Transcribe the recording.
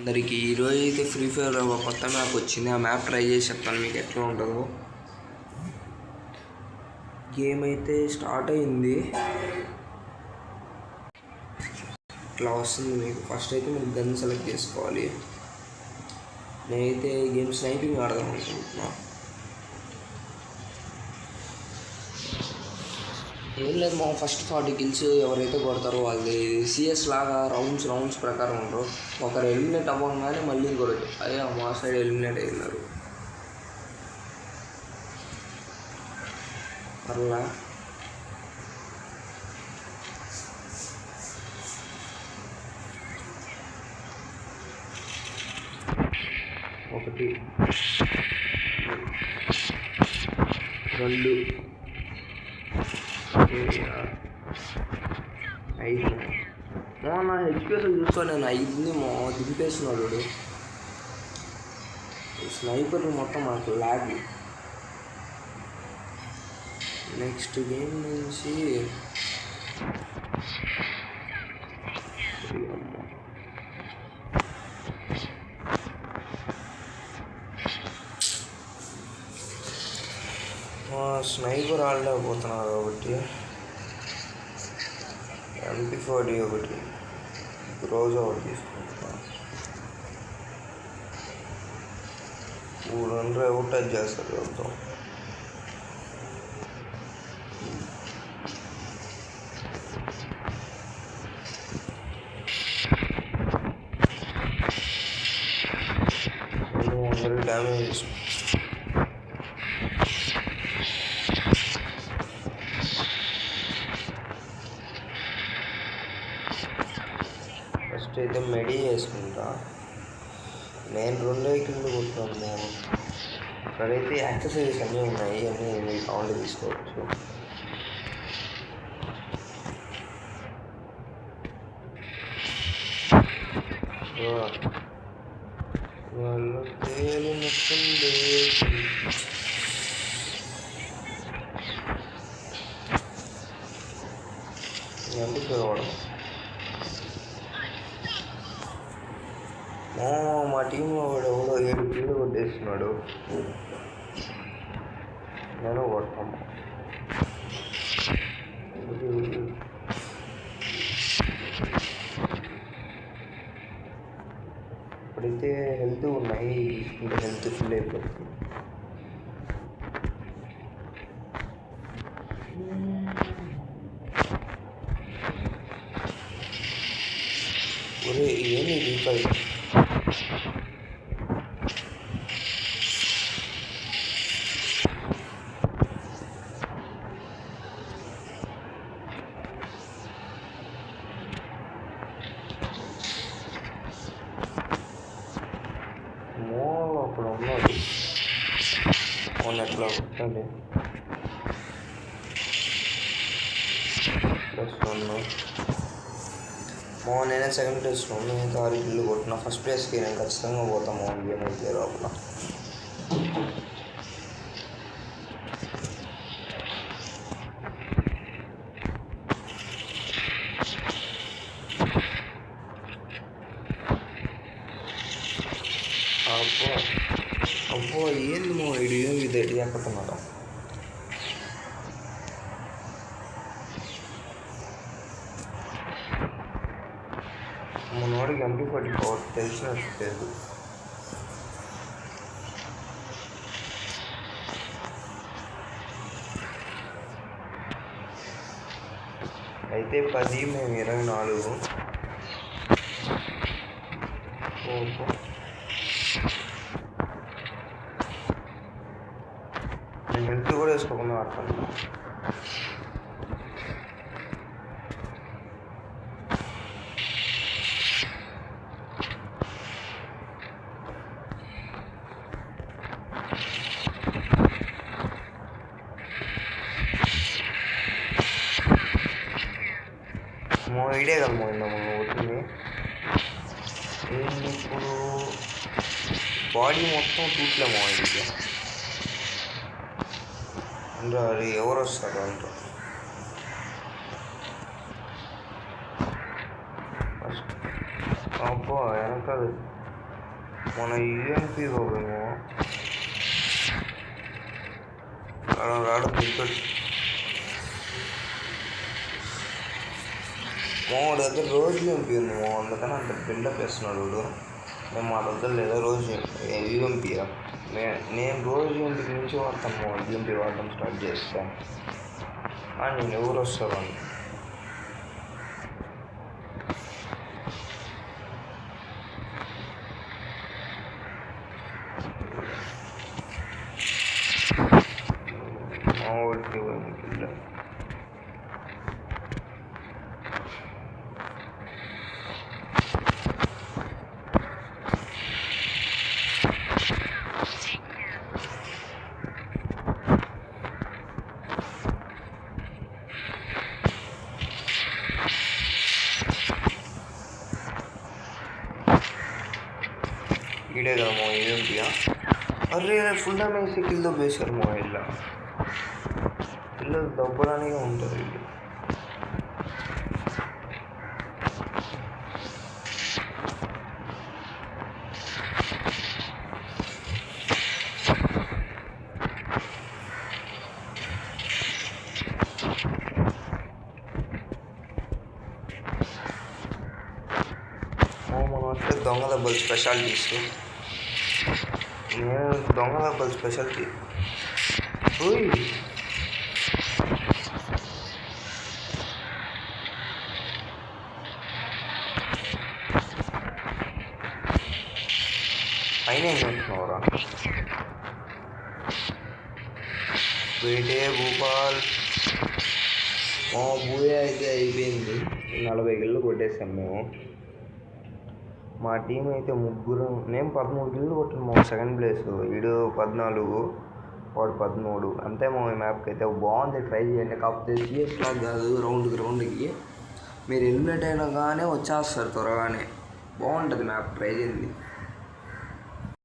అందరికీ ఈరోజు అయితే ఫ్రీ ఫైర్ ఒక కొత్త మ్యాప్ వచ్చింది. ఆ మ్యాప్ ట్రై చేసి చెప్తాను మీకు ఎట్లా ఉంటుందో. గేమ్ అయితే స్టార్ట్ అయింది. ఇట్లా వస్తుంది మీకు. ఫస్ట్ అయితే మీరు గన్ సెలెక్ట్ చేసుకోవాలి. నేనైతే గేమ్ స్నైపింగ్ ఆడదాం అనుకుంటున్నా. ఏం లేదు మా ఫస్ట్ 40 కిల్స్ ఎవరైతే కొడతారో వాళ్ళది సిఎస్ లాగా రౌండ్స్ ప్రకారం ఉండరు. ఒకరు ఎలిమినేట్ అవ్వగానే మళ్ళీ ఇంకొకరు అయ్యా మా సైడ్ ఎలిమినేట్ అయినారు అలా. ఒకటి 2 5 నా హెచ్పిఎస్ చూసుకో. నేను 5ని దింపేస్తున్నాడు. స్నైపర్లు మొత్తం మనకు ల్యాగ్. నెక్స్ట్ గేమ్ నుంచి స్నైపర్ ఆడలేకపోతున్నారు కాబట్టి MP40 ఒకటి రోజు ఒకటి తీసుకుంటున్నాను. 3 అవుట్ టచ్ చేస్తారు వెళ్తాం. డ్యామేజ్ ఫస్ట్ అయితే మెడీ చేసుకుంటా. నేను 2 కింద కొట్టుకున్నాను. అక్కడైతే యాక్సెసరీస్ అన్నీ ఉన్నాయి, అన్నీ మీరు కావాలి తీసుకోవచ్చు. వాళ్ళు తేలినట్టుంది. ఎందుకు రావడం? మా టీంలో వాడు ఎవడో 7 కిల్లు కొట్టేస్తున్నాడు. నేను కొడతాము. ఇప్పుడైతే హెల్త్ ఉన్నాయి, ఇంకా హెల్త్ ఫుల్ అయిపోతుంది. ఒరే ఏమి రీకాల్ అప్పుడు ఉన్నాడు. ఎట్లా కొట్టండి +1. నేనే సెకండ్ ప్లేస్లో ఉన్నాను. ఇంకా 6 కిల్లు కొట్టిన. ఫస్ట్ ప్లేస్కి నేను ఖచ్చితంగా పోతాము గేమ్ అయితే లోపల. అబ్బో ఏంది మా వీడియో ఇది ఎక్కడున్నాడు? మనవాడికి MP40 పవర్ తెలిసినట్టు లేదు. అయితే 10 మేము 24. నేను హెల్త్ కూడా వేసుకోకుండా ఆడతాను. ఐడియా కలమో వచ్చింది. ఇప్పుడు బాడీ మొత్తం చూడలేమో ఇది. అంటే అది ఎవరు వస్తారు అంటారు. ఫస్ట్ అబ్బో వెనకాల మన యూఎంపీ పోవేమో రావడం క్రికెట్ వాడి దగ్గర రోజు యూఎంపీ ఉంది అందుకని అంత బిల్డప్ వేస్తున్నాడు వాడు. మేము మా దగ్గర లేదా రోజు యూఎంపీ నేను రోజు యూఎంపీ నుంచి వాడతాను. యూఎంపీ వాడడం స్టార్ట్ చేస్తాను నేను ఎవరు వస్తారు అని. మా వాడికి పిల్ల ఈడే కదా మా యూఎంపీయా. అరే ఫుల్ డ్యామేజ్ కిల్తో వేశారు మా ఇల్లు. పిల్లలు దబ్బడానికే ఉంటారు వీళ్ళు. మనం అంటే దొంగ దెబ్బలు స్పెషాలిటీస్. నేను దొంగ దెబ్బలు స్పెషాలిటీ. పైన ఏం చేస్తున్నావురా? బేటే భూపాల్. భూయా అయితే అయిపోయింది. 40 కిళ్ళు కొట్టేసాం మేము. మా టీం అయితే ముగ్గురు. నేను 13 కిళ్ళు కొట్టాను మా సెకండ్ ప్లేస్. వీడు 14, వాడు 13. అంతే మా మ్యాప్కి అయితే బాగుంది. ట్రై చేయండి. కాకపోతే సిఎస్ లాగా కాదు, రౌండ్కి మీరు ఎలిమినేట్ అయినా కానీ వచ్చేస్తారు త్వరగానే. బాగుంటుంది మ్యాప్, ట్రై చేయండి.